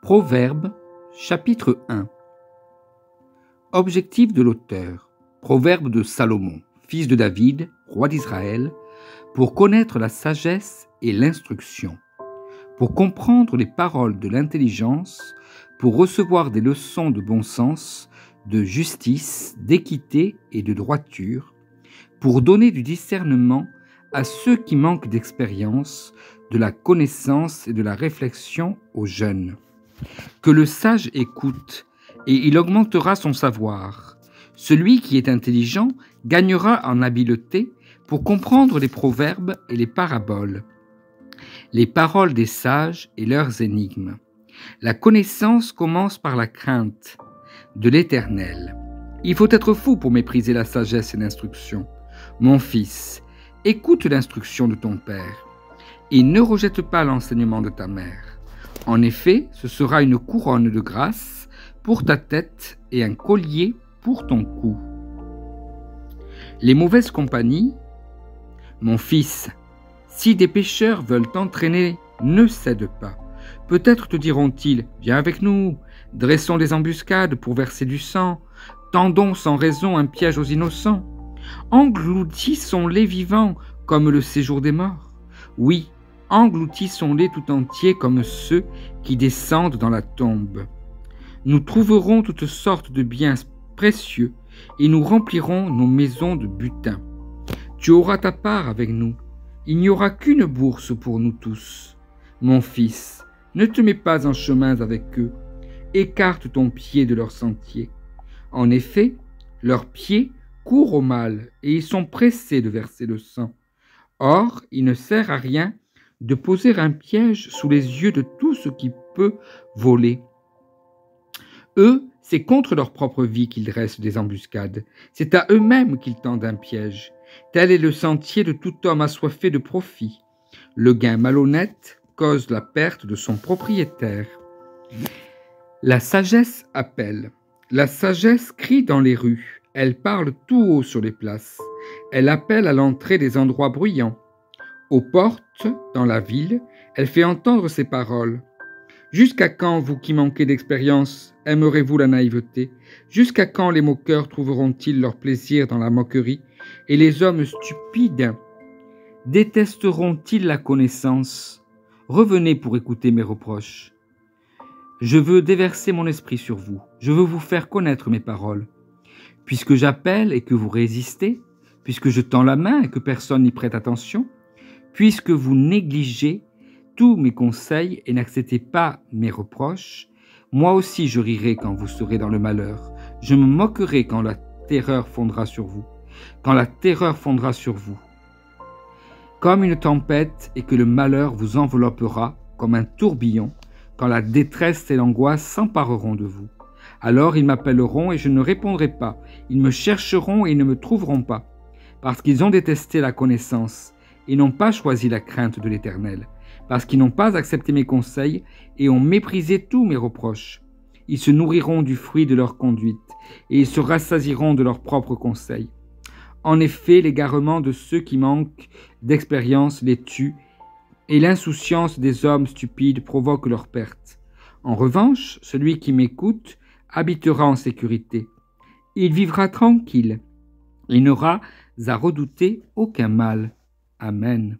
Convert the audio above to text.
Proverbes, chapitre 1. Objectif de l'auteur. Proverbe de Salomon, fils de David, roi d'Israël, pour connaître la sagesse et l'instruction, pour comprendre les paroles de l'intelligence, pour recevoir des leçons de bon sens, de justice, d'équité et de droiture, pour donner du discernement à ceux qui manquent d'expérience, de la connaissance et de la réflexion aux jeunes. Que le sage écoute, et il augmentera son savoir. Celui qui est intelligent gagnera en habileté pour comprendre les proverbes et les paraboles, les paroles des sages et leurs énigmes. La connaissance commence par la crainte de l'Éternel. Il faut être fou pour mépriser la sagesse et l'instruction. Mon fils, écoute l'instruction de ton père, et ne rejette pas l'enseignement de ta mère. En effet, ce sera une couronne de grâce pour ta tête et un collier pour ton cou. Les mauvaises compagnies. Mon fils, si des pécheurs veulent t'entraîner, ne cède pas. Peut-être te diront-ils, viens avec nous, dressons des embuscades pour verser du sang, tendons sans raison un piège aux innocents, engloutissons-les vivants comme le séjour des morts. Oui, engloutissons-les tout entiers comme ceux qui descendent dans la tombe. Nous trouverons toutes sortes de biens précieux et nous remplirons nos maisons de butin. Tu auras ta part avec nous. Il n'y aura qu'une bourse pour nous tous. Mon fils, ne te mets pas en chemin avec eux. Écarte ton pied de leur sentier. En effet, leurs pieds courent au mal et ils sont pressés de verser le sang. Or, il ne sert à rien de poser un piège sous les yeux de tout ce qui peut voler. Eux, c'est contre leur propre vie qu'ils dressent des embuscades. C'est à eux-mêmes qu'ils tendent un piège. Tel est le sentier de tout homme assoiffé de profit. Le gain malhonnête cause la perte de son propriétaire. La sagesse appelle. La sagesse crie dans les rues. Elle parle tout haut sur les places. Elle appelle à l'entrée des endroits bruyants. Aux portes, dans la ville, elle fait entendre ses paroles. Jusqu'à quand, vous qui manquez d'expérience, aimerez-vous la naïveté? Jusqu'à quand les moqueurs trouveront-ils leur plaisir dans la moquerie? Et les hommes stupides détesteront-ils la connaissance? Revenez pour écouter mes reproches. Je veux déverser mon esprit sur vous. Je veux vous faire connaître mes paroles. Puisque j'appelle et que vous résistez, puisque je tends la main et que personne n'y prête attention, puisque vous négligez tous mes conseils et n'acceptez pas mes reproches, moi aussi je rirai quand vous serez dans le malheur. Je me moquerai quand la terreur fondra sur vous. Quand la terreur fondra sur vous. Comme une tempête et que le malheur vous enveloppera comme un tourbillon, quand la détresse et l'angoisse s'empareront de vous. Alors ils m'appelleront et je ne répondrai pas. Ils me chercheront et ils ne me trouveront pas. Parce qu'ils ont détesté la connaissance et n'ont pas choisi la crainte de l'Éternel, parce qu'ils n'ont pas accepté mes conseils et ont méprisé tous mes reproches. Ils se nourriront du fruit de leur conduite, et ils se rassasieront de leurs propres conseils. En effet, l'égarement de ceux qui manquent d'expérience les tue, et l'insouciance des hommes stupides provoque leur perte. En revanche, celui qui m'écoute habitera en sécurité. Il vivra tranquille. Il n'aura à redouter aucun mal. Amen.